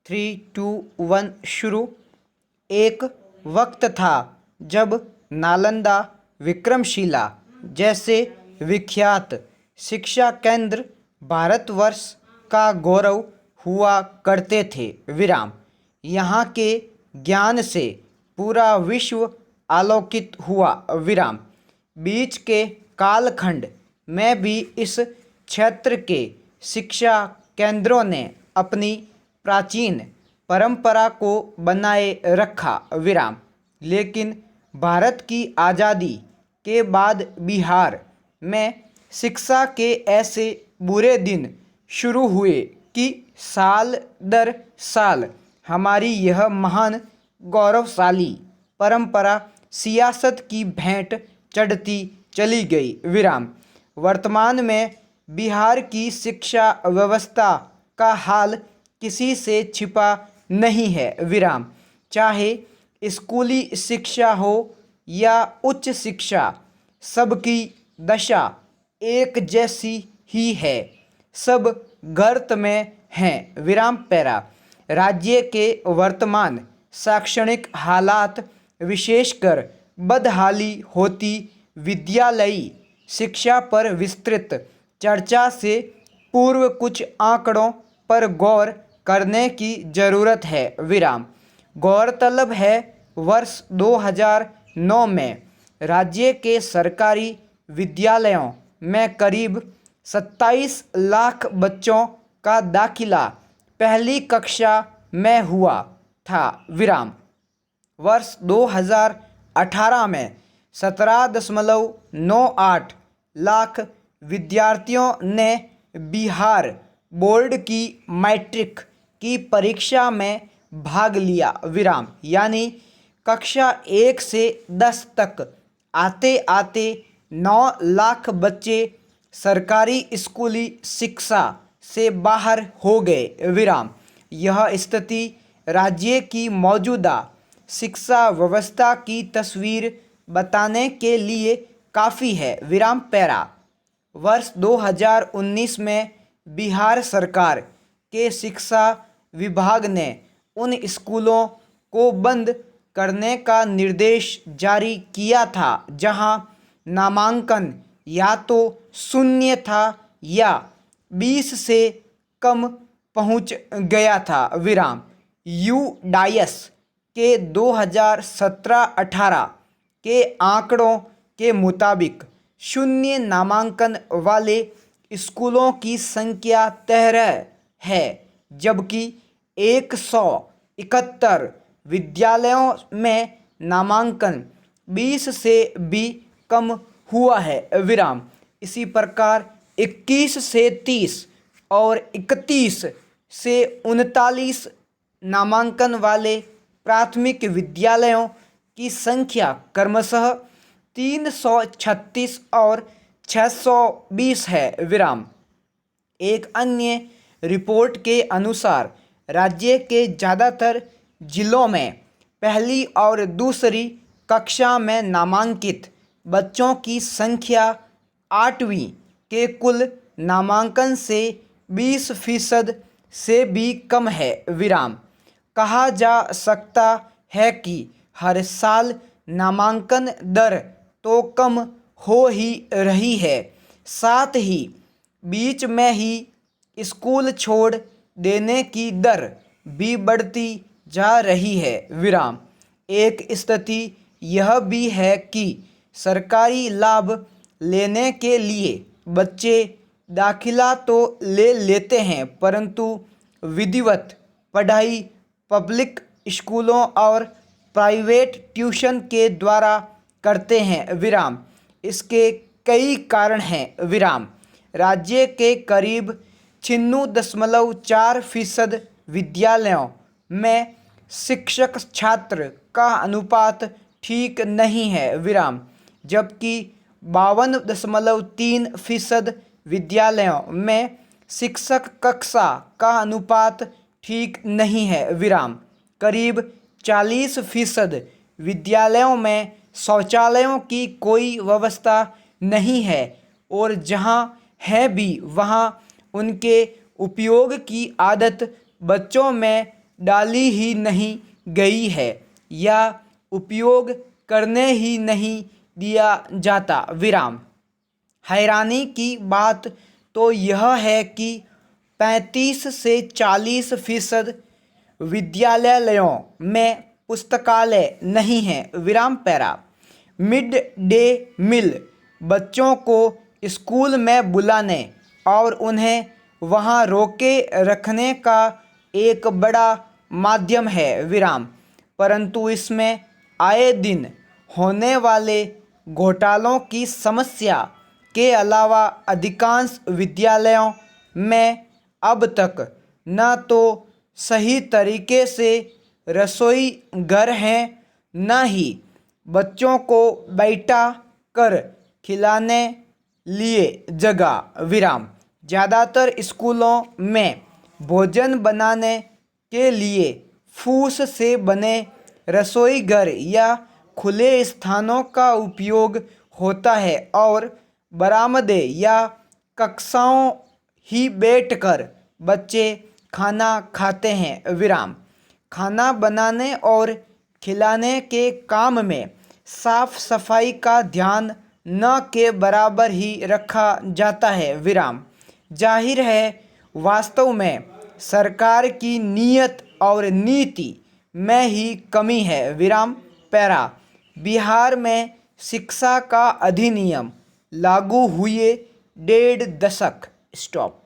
3, 2, 1 शुरू। एक वक्त था जब नालंदा, विक्रमशिला जैसे विख्यात शिक्षा केंद्र भारतवर्ष का गौरव हुआ करते थे। विराम। यहाँ के ज्ञान से पूरा विश्व आलोकित हुआ। विराम। बीच के कालखंड में भी इस क्षेत्र के शिक्षा केंद्रों ने अपनी प्राचीन परंपरा को बनाए रखा। विराम। लेकिन भारत की आज़ादी के बाद बिहार में शिक्षा के ऐसे बुरे दिन शुरू हुए कि साल दर साल हमारी यह महान गौरवशाली परंपरा सियासत की भेंट चढ़ती चली गई। विराम। वर्तमान में बिहार की शिक्षा व्यवस्था का हाल किसी से छिपा नहीं है। विराम। चाहे स्कूली शिक्षा हो या उच्च शिक्षा, सबकी दशा एक जैसी ही है। सब गर्त में हैं। विराम पैरा। राज्य के वर्तमान शैक्षणिक हालात, विशेषकर बदहाली होती विद्यालयी शिक्षा पर विस्तृत चर्चा से पूर्व कुछ आंकड़ों पर गौर करने की ज़रूरत है। विराम। गौरतलब है, वर्ष 2009 में राज्य के सरकारी विद्यालयों में करीब 27 लाख बच्चों का दाखिला पहली कक्षा में हुआ था। विराम। वर्ष 2018 में 17.98 लाख विद्यार्थियों ने बिहार बोर्ड की मैट्रिक की परीक्षा में भाग लिया। विराम। यानी कक्षा 1 से 10 तक आते आते 9 लाख बच्चे सरकारी स्कूली शिक्षा से बाहर हो गए। विराम। यह स्थिति राज्य की मौजूदा शिक्षा व्यवस्था की तस्वीर बताने के लिए काफ़ी है। विराम पैरा। वर्ष 2019 में बिहार सरकार के शिक्षा विभाग ने उन स्कूलों को बंद करने का निर्देश जारी किया था जहां नामांकन या तो शून्य था या 20 से कम पहुंच गया था। विराम। यूडाइस के 2017-18 के आंकड़ों के मुताबिक शून्य नामांकन वाले स्कूलों की संख्या 13 है, जबकि 171 विद्यालयों में नामांकन 20 से भी कम हुआ है। विराम। इसी प्रकार 21 से 30 और 31 से 39 नामांकन वाले प्राथमिक विद्यालयों की संख्या क्रमशः 336 और 620 है। विराम। एक अन्य रिपोर्ट के अनुसार राज्य के ज़्यादातर जिलों में पहली और दूसरी कक्षा में नामांकित बच्चों की संख्या 8वीं के कुल नामांकन से 20% से भी कम है। विराम। कहा जा सकता है कि हर साल नामांकन दर तो कम हो ही रही है, साथ ही बीच में ही स्कूल छोड़ देने की दर भी बढ़ती जा रही है। विराम। एक स्थिति यह भी है कि सरकारी लाभ लेने के लिए बच्चे दाखिला तो ले लेते हैं, परंतु विधिवत पढ़ाई पब्लिक स्कूलों और प्राइवेट ट्यूशन के द्वारा करते हैं। विराम। इसके कई कारण हैं। विराम। राज्य के करीब 96.4% विद्यालयों में शिक्षक छात्र का अनुपात ठीक नहीं है। विराम। जबकि 52.3% विद्यालयों में शिक्षक कक्षा का अनुपात ठीक नहीं है। विराम। करीब 40% विद्यालयों में शौचालयों की कोई व्यवस्था नहीं है और जहां है भी वहां उनके उपयोग की आदत बच्चों में डाली ही नहीं गई है या उपयोग करने ही नहीं दिया जाता। विराम। हैरानी की बात तो यह है कि 35 से 40% विद्यालयों में पुस्तकालय नहीं है। विराम पैरा। मिड डे मील बच्चों को स्कूल में बुलाने और उन्हें वहां रोके रखने का एक बड़ा माध्यम है। विराम। परंतु इसमें आए दिन होने वाले घोटालों की समस्या के अलावा अधिकांश विद्यालयों में अब तक न तो सही तरीके से रसोई घर हैं, न ही बच्चों को बैठा कर खिलाने लिए जगह। विराम। ज़्यादातर स्कूलों में भोजन बनाने के लिए फूस से बने रसोई घर या खुले स्थानों का उपयोग होता है और बरामदे या कक्षाओं ही बैठकर बच्चे खाना खाते हैं। विराम। खाना बनाने और खिलाने के काम में साफ सफाई का ध्यान न के बराबर ही रखा जाता है। विराम। जाहिर है वास्तव में सरकार की नीयत और नीति में ही कमी है। विराम पैरा। बिहार में शिक्षा का अधिनियम लागू हुए 1.5 दशक। स्टॉप।